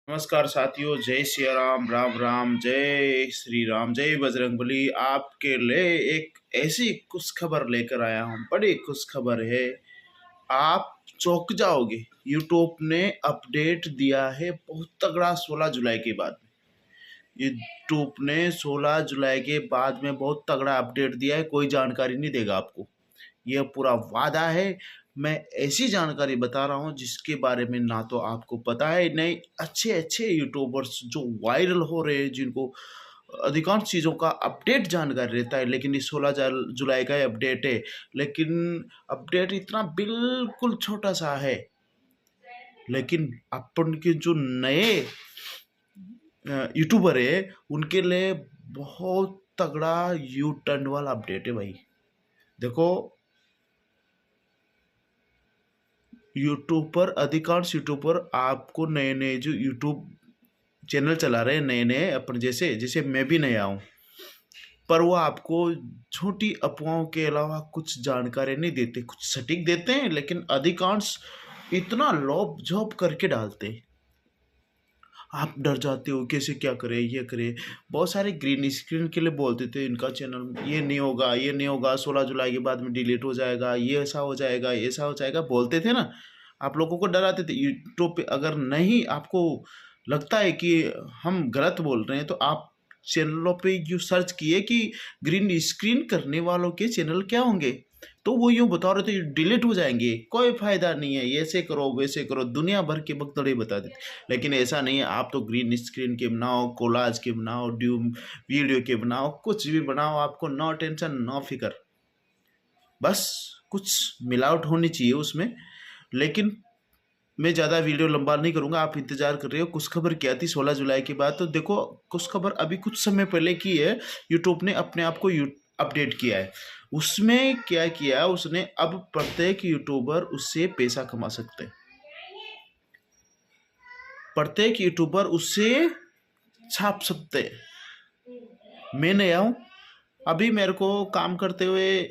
नमस्कार साथियों, जय सिया राम, राम राम, जय श्री राम, जय बजरंगबली। आपके लिए एक ऐसी खुश खबर लेकर आया हूँ। बड़ी खुश खबर है, आप चौंक जाओगे। यूट्यूब ने अपडेट दिया है बहुत तगड़ा 16 जुलाई के बाद में। यूट्यूब ने 16 जुलाई के बाद में बहुत तगड़ा अपडेट दिया है। कोई जानकारी नहीं देगा आपको, यह पूरा वादा है। मैं ऐसी जानकारी बता रहा हूँ जिसके बारे में ना तो आपको पता है, नहीं अच्छे अच्छे यूट्यूबर्स जो वायरल हो रहे हैं, जिनको अधिकांश चीज़ों का अपडेट जानकारी रहता है। लेकिन ये 16 जुलाई का अपडेट है, लेकिन अपडेट इतना बिल्कुल छोटा सा है। लेकिन अपन के जो नए यूट्यूबर है उनके लिए बहुत तगड़ा यू टर्न वाला अपडेट है भाई। देखो, यूट्यूब पर अधिकांश यूट्यूबर आपको नए नए जो यूट्यूब चैनल चला रहे हैं, नए नए अपन जैसे जैसे मैं भी नया हूँ, पर वो आपको छोटी अफवाहों के अलावा कुछ जानकारी नहीं देते। कुछ सटीक देते हैं, लेकिन अधिकांश इतना लॉप झोप करके डालते हैं, आप डर जाते हो कैसे क्या करे ये करे। बहुत सारे ग्रीन स्क्रीन के लिए बोलते थे इनका चैनल ये नहीं होगा, ये नहीं होगा, 16 जुलाई के बाद में डिलीट हो जाएगा, ये ऐसा हो जाएगा, ऐसा हो जाएगा, बोलते थे ना। आप लोगों को डराते थे। यूट्यूब पे अगर नहीं आपको लगता है कि हम गलत बोल रहे हैं, तो आप चैनलों पे यू सर्च किए कि ग्रीन स्क्रीन करने वालों के चैनल क्या होंगे, तो वो यूँ बता रहे थे डिलीट हो जाएंगे, कोई फायदा नहीं है, ऐसे करो वैसे करो, दुनिया भर के बकतड़े बता देते। लेकिन ऐसा नहीं है, आप तो ग्रीन स्क्रीन के बनाओ, कोलाज के बनाओ, ड्यूम वीडियो के बनाओ, कुछ भी बनाओ, आपको नो टेंशन नो फिकर। बस कुछ मिलावट होनी चाहिए उसमें। लेकिन मैं ज़्यादा वीडियो लंबा नहीं करूँगा, आप इंतज़ार कर रहे हो कुछ खबर क्या थी 16 जुलाई के बाद। तो देखो, कुछ खबर अभी कुछ समय पहले की है, यूट्यूब ने अपने आप को अपडेट किया है। उसमें क्या किया उसने, अब प्रत्येक यूट्यूबर उससे पैसा कमा सकते हैं, प्रत्येक यूट्यूबर उससे छाप सकते हैं। मैं नया हूँ, अभी मेरे को काम करते हुए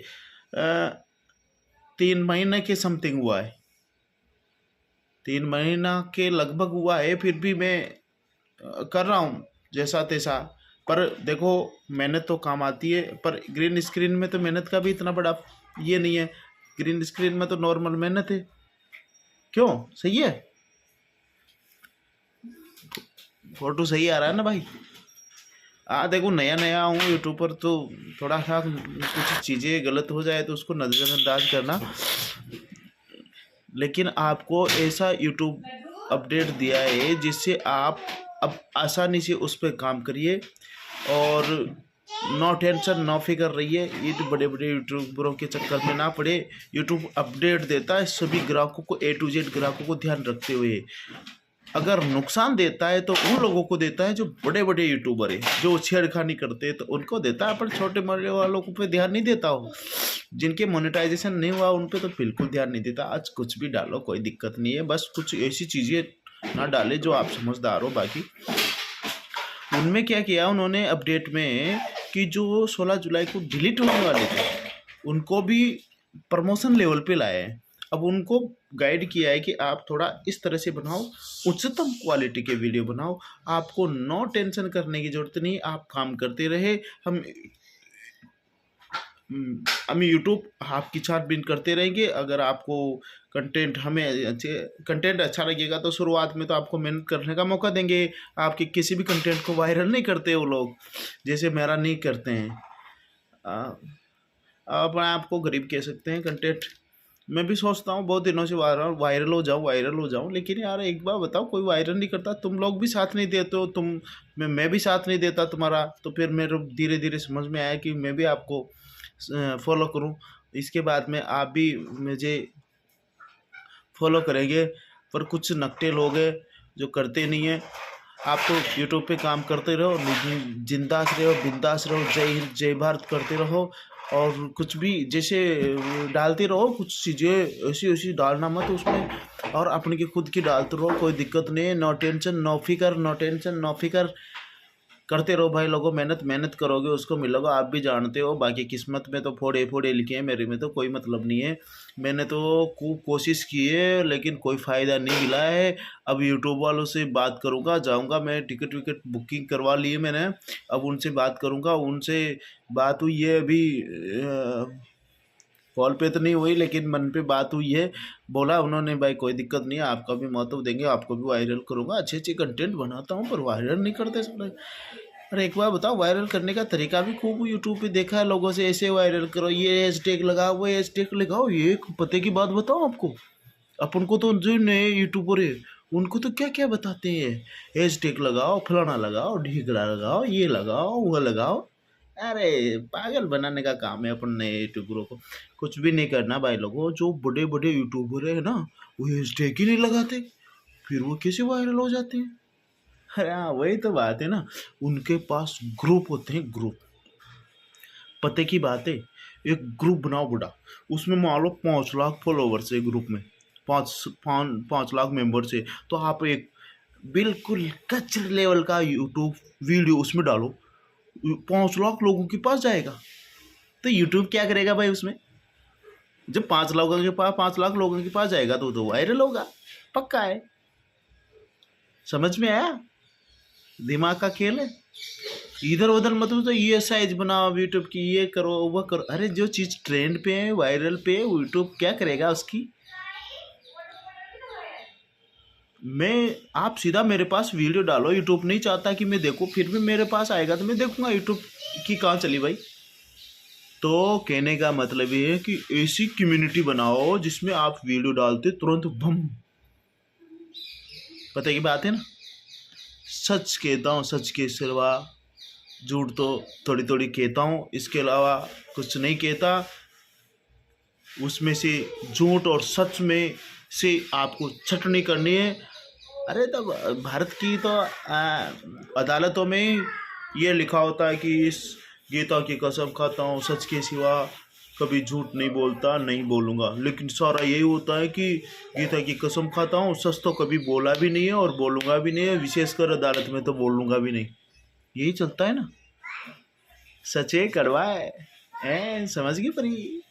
3 महीने के समथिंग हुआ है, 3 महीना के लगभग हुआ है। फिर भी मैं कर रहा हूँ जैसा तैसा। पर देखो, मेहनत तो काम आती है, पर ग्रीन स्क्रीन में तो मेहनत का भी इतना बड़ा ये नहीं है। ग्रीन स्क्रीन में तो नॉर्मल मेहनत है। क्यों, सही है? फोटो सही आ रहा है ना भाई? देखो, नया नया हूँ यूट्यूब पर, तो थोड़ा सा कुछ चीज़ें गलत हो जाए तो उसको नज़रअंदाज करना। लेकिन आपको ऐसा यूट्यूब अपडेट दिया है जिससे आप अब आसानी से उस पर काम करिए और नो टेंशन नो फिकर रहिए। ये तो बड़े बड़े यूट्यूबरों के चक्कर में ना पड़े। यूट्यूब अपडेट देता है सभी ग्राहकों को, A to Z ग्राहकों को ध्यान रखते हुए। अगर नुकसान देता है तो उन लोगों को देता है जो बड़े बड़े यूट्यूबर हैं, जो छेड़खानी करते हैं तो उनको देता है, पर छोटे मोटे वालों को पे ध्यान नहीं देता हो। जिनके मोनेटाइजेशन नहीं हुआ उन पे तो बिल्कुल ध्यान नहीं देता। आज कुछ भी डालो, कोई दिक्कत नहीं है, बस कुछ ऐसी चीज़ें ना डाले जो आप समझदार हो। बाकी उनमें क्या किया उन्होंने अपडेट में, कि जो 16 जुलाई को डिलीट होने वाले थे उनको भी प्रमोशन लेवल पे लाए हैं। अब उनको गाइड किया है कि आप थोड़ा इस तरह से बनाओ, उच्चतम क्वालिटी के वीडियो बनाओ, आपको नो टेंशन करने की ज़रूरत नहीं, आप काम करते रहे। हम यूट्यूब आपकी छानबीन करते रहेंगे। अगर आपको कंटेंट अच्छा लगेगा तो शुरुआत में तो आपको मेहनत करने का मौका देंगे। आपके किसी भी कंटेंट को वायरल नहीं करते वो लोग, जैसे मेरा नहीं करते हैं। आप आपको गरीब कह सकते हैं कंटेंट। मैं भी सोचता हूँ बहुत दिनों से वायरल हो जाऊँ, लेकिन यार एक बार बताओ, कोई वायरल नहीं करता, तुम लोग भी साथ नहीं देते हो, मैं भी साथ नहीं देता तुम्हारा। तो फिर मेरे धीरे धीरे समझ में आया कि मैं भी आपको फॉलो करूं। इसके बाद में आप भी मुझे फॉलो करेंगे। पर कुछ नकटे लोग हैं जो करते नहीं हैं। आप तो यूट्यूब पे काम करते रहो, जिंदास रहो, बिंदास रहो, जय हिंद जय भारत करते रहो, और कुछ भी जैसे डालते रहो। कुछ चीज़ें ऐसी ऐसी डालना मत उसमें, और अपने की खुद की डालते रहो, कोई दिक्कत नहीं है। नो टेंशन नो फिकर, नो टेंशन नो फिकर। करते रहो भाई लोगों, मेहनत मेहनत करोगे उसको मिलोगे, आप भी जानते हो। बाकी किस्मत में तो फोड़े फोड़े लिखे हैं, मेरे में तो कोई मतलब नहीं है। मैंने तो खूब कोशिश की है लेकिन कोई फ़ायदा नहीं मिला है। अब यूट्यूब वालों से बात करूँगा, जाऊँगा, मैं टिकट विकट बुकिंग करवा ली है मैंने। अब उनसे बात करूँगा, उनसे बात हुई है अभी, कॉल पे तो नहीं हुई लेकिन मन पे बात हुई है। बोला उन्होंने भाई कोई दिक्कत नहीं है, आपका भी महत्व देंगे, आपको भी वायरल करूँगा। अच्छे अच्छे कंटेंट बनाता हूँ पर वायरल नहीं करते सब लोग। अरे एक बार बताओ, वायरल करने का तरीका भी खूब यूट्यूब पे देखा है लोगों से, ऐसे वायरल करो, ये हैशटैग लगाओ, वो हैशटैग लगाओ। ये एक पते की बात बताओ आपको, अपन को तो जो नए यूट्यूबर है उनको तो क्या क्या बताते हैं, हैशटैग लगाओ, फलाना लगाओ, ढीकड़ा लगाओ, ये लगाओ, वो लगाओ। अरे पागल बनाने का काम है अपन नए यूट्यूबरों को। कुछ भी नहीं करना भाई लोगों, जो बड़े बड़े यूट्यूबर है ना वो हैशटैग ही नहीं लगाते, फिर वो कैसे वायरल हो जाते हैं। अरे हाँ, वही तो बात है ना, उनके पास ग्रुप होते हैं, ग्रुप। पते की बात है, एक ग्रुप बनाओ बड़ा, उसमें मान लो 5 लाख फॉलोवर्स है ग्रुप में, 5 लाख मेंबर से। तो आप एक बिल्कुल कचरे लेवल का यूट्यूब वीडियो उसमें डालो, 5 लाख लोगों के पास जाएगा। तो यूट्यूब क्या करेगा भाई उसमें, जब 5 लाख लोगों के पास जाएगा तो वायरल होगा, पक्का है। समझ में आया, दिमाग का खेल है। इधर उधर मतलब तो ये साइज बनाओ यूट्यूब की, ये करो वो करो। अरे जो चीज़ ट्रेंड पे है, वायरल पे है, यूट्यूब क्या करेगा उसकी। मैं आप सीधा मेरे पास वीडियो डालो, यूट्यूब नहीं चाहता कि मैं देखूं, फिर भी मेरे पास आएगा तो मैं देखूंगा यूट्यूब की कहाँ चली भाई। तो कहने का मतलब ये है कि ऐसी कम्युनिटी बनाओ जिसमें आप वीडियो डालते तुरंत बम, पता की बात है ना। सच कहता हूँ, सच के सिवा झूठ तो थोड़ी थोड़ी कहता हूँ, इसके अलावा कुछ नहीं कहता। उसमें से झूठ और सच में से आपको छटनी करनी है। अरे तो भारत की तो अदालतों में ये लिखा होता है कि इस गीता की कसम खाता हूँ, सच के सिवा कभी झूठ नहीं बोलता, नहीं बोलूँगा। लेकिन सारा यही होता है कि गीता की कसम खाता हूँ, सच तो कभी बोला भी नहीं है और बोलूँगा भी नहीं है, विशेषकर अदालत में तो बोलूँगा भी नहीं। यही चलता है ना, सच है कड़वा है, समझ गई परी।